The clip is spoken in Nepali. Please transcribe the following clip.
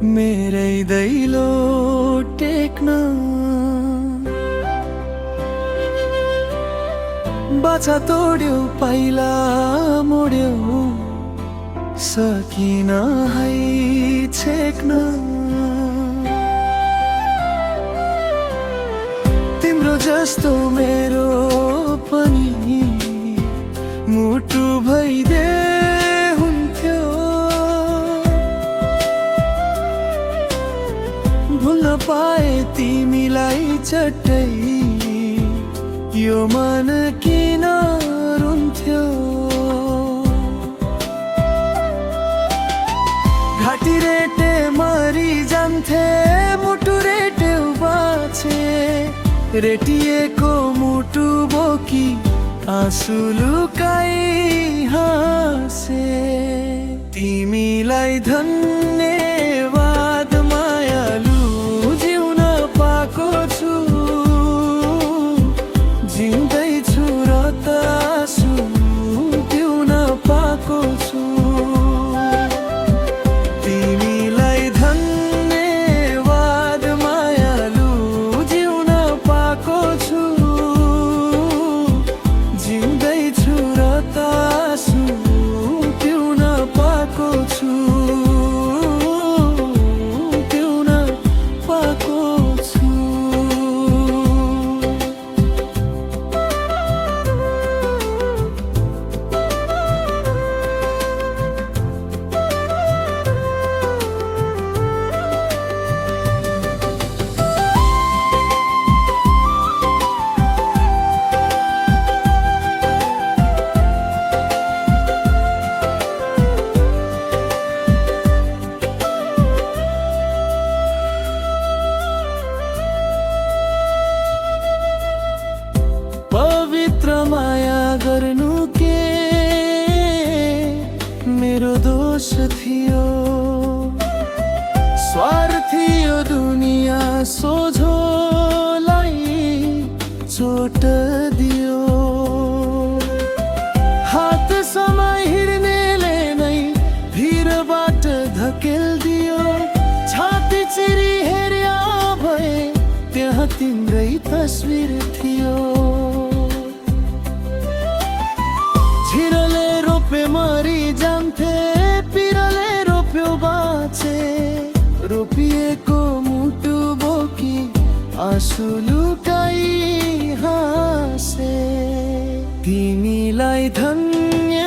मेरै दैलो टेक्न बाछा तोड्यौ पाइला मोड्यौ सकिन है छेक्न तिम्रो जस्तो मेरो पनि मुटु भइदे हुन्थ्यो भुल्न पाए तिमीलाई चट्टै यो मन किन रुन्थ्यो घाँटी रेटे मरि जान्थे मुटु रेटे बाँचे रेटिएको मुटु बोकी आँसु लुकाई हाँसे तिमीलाई धन्यवाद मायालु जिउन पाएको छु जिउँदैछु र त आँसु पिउन पाएको छु तिमीलाई धन्यवाद मायालु जिउन पाएको छु जिउँदैछु र त आँसु पिउन पाएको छु पिउन पाएको छु पवित्र माया गर्नु के मेरो दोष थियो स्वार्थी यो दुनिया सोझोलाई चोट दियो हात समय हिँड्नेले नै भिरबाट धकेल्दियो छाती चिरी हेर्या भए त्यहाँ तिम्रै तस्बिर थियो झिरले रोपे मरि जान्थे पिरले रोप्यो बाँचे रोपिएको मुटु बोकी आँसु लुकाई हाँसे तिमीलाई धन्य